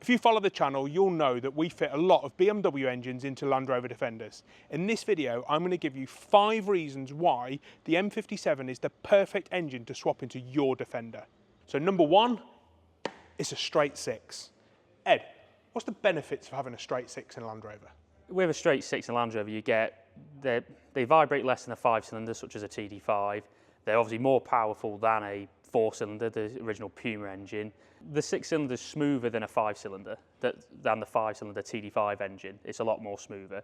If you follow the channel, you'll know that we fit a lot of BMW engines into Land Rover Defenders. In this video, I'm going to give you 5 reasons why the M57 is the perfect engine to swap into your Defender. So number 1, it's a straight 6. Ed, what's the benefits of having a straight 6 in Land Rover? With a straight 6 in Land Rover, you get, they vibrate less than a 5-cylinder, such as a TD5. They're obviously more powerful than a 4-cylinder, the original Puma engine. The 6-cylinder is smoother than a 5-cylinder, than the 5-cylinder TD5 engine. It's a lot more smoother.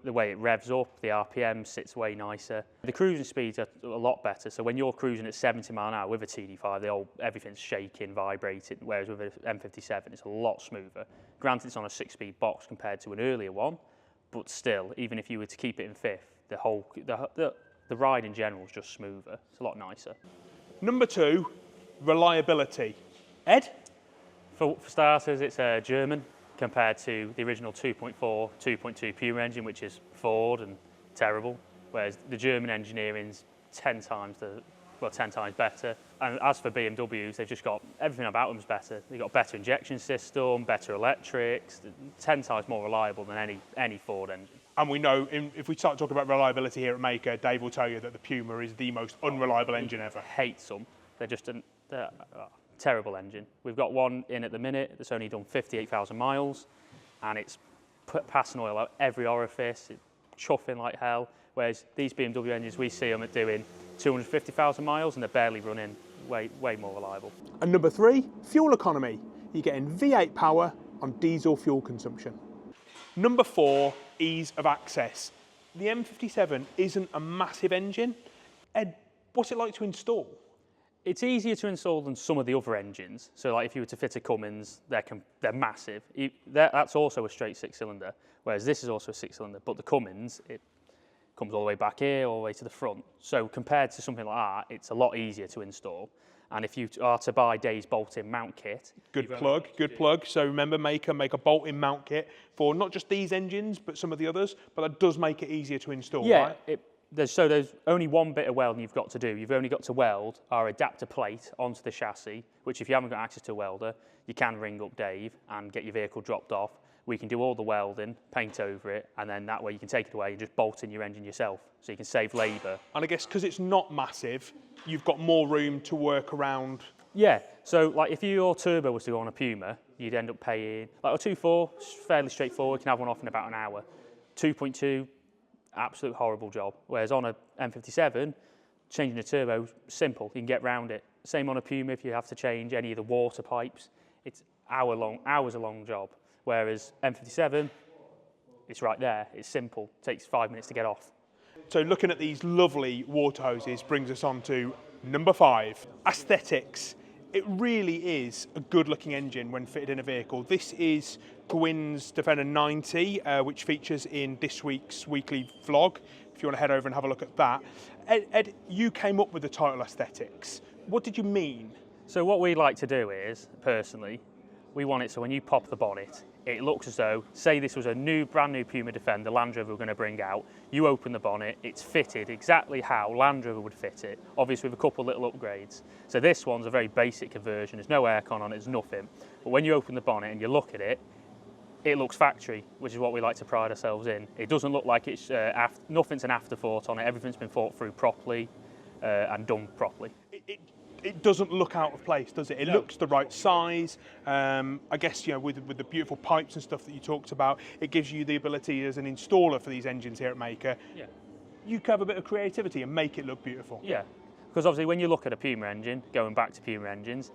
The way it revs up, the RPM sits way nicer. The cruising speeds are a lot better. So when you're cruising at 70 mile an hour with a TD5, everything's shaking, vibrating, whereas with an M57, it's a lot smoother. Granted, it's on a 6-speed box compared to an earlier one, but still, even if you were to keep it in 5th, the ride in general is just smoother. It's a lot nicer. Number 2, reliability. Ed? For starters, it's German compared to the original 2.4, 2.2 Puma engine, which is Ford and terrible, whereas the German engineering's 10 times better. And as for BMWs, they've just got everything about them's better. They've got better injection system, better electrics, 10 times more reliable than any Ford engine. And we know, if we start talking about reliability here at Mahker, Dave will tell you that the Puma is the most unreliable engine ever. Hates them. They're just a terrible engine. We've got one in at the minute that's only done 58,000 miles, and it's passing oil out every orifice, it's chuffing like hell, whereas these BMW engines, we see them at doing 250,000 miles and they're barely running, way more reliable. And number 3, fuel economy. You're getting V8 power on diesel fuel consumption. Number 4, ease of access. The M57 isn't a massive engine. Ed, what's it like to install? It's easier to install than some of the other engines. So like if you were to fit a Cummins, they're massive. That's also a straight 6-cylinder, whereas this is also a 6-cylinder, but the Cummins, it comes all the way back here, all the way to the front. So compared to something like that, it's a lot easier to install. And if you are to buy Dave's bolt-in mount kit... Good plug. So remember, make a bolt-in mount kit for not just these engines, but some of the others, but that does make it easier to install, right? There's only one bit of welding you've got to do. You've only got to weld our adapter plate onto the chassis, which if you haven't got access to a welder, you can ring up Dave and get your vehicle dropped off. We can do all the welding, paint over it, and then that way you can take it away and just bolt in your engine yourself, so you can save labour. And I guess because it's not massive, you've got more room to work around. Yeah, so like if your turbo was to go on a Puma, you'd end up paying, like a 2.4, fairly straightforward, you can have one off in about an hour. 2.2, absolute horrible job. Whereas on a M57, changing the turbo, simple, you can get round it. Same on a Puma if you have to change any of the water pipes, it's hours a long job. Whereas M57, it's right there, it's simple, takes 5 minutes to get off. So looking at these lovely water hoses brings us on to number 5, aesthetics. It really is a good looking engine when fitted in a vehicle. This is Gwyn's Defender 90, which features in this week's weekly vlog, if you want to head over and have a look at that. Ed, you came up with the title aesthetics. What did you mean? So what we like to do is, personally, we want it so when you pop the bonnet, it looks as though, say this was a brand new Puma Defender Land Rover we're going to bring out, you open the bonnet, it's fitted exactly how Land Rover would fit it, obviously with a couple of little upgrades. So this one's a very basic conversion, there's no aircon on it, there's nothing. But when you open the bonnet and you look at it, it looks factory, which is what we like to pride ourselves in. It doesn't look like it's, nothing's an afterthought on it, everything's been thought through properly and done properly. It doesn't look out of place, does it? It looks the right size. I guess, you know, with the beautiful pipes and stuff that you talked about, it gives you the ability as an installer for these engines here at Mahker. Yeah. You can have a bit of creativity and make it look beautiful. Yeah, because obviously when you look at a Puma engine, going back to Puma engines,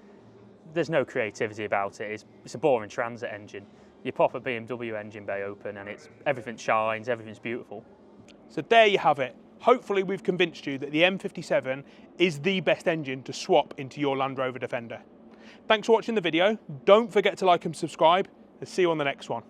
there's no creativity about it. It's a boring transit engine. You pop a BMW engine bay open and everything shines, everything's beautiful. So there you have it. Hopefully we've convinced you that the M57 is the best engine to swap into your Land Rover Defender. Thanks for watching the video. Don't forget to like and subscribe, and see you on the next one.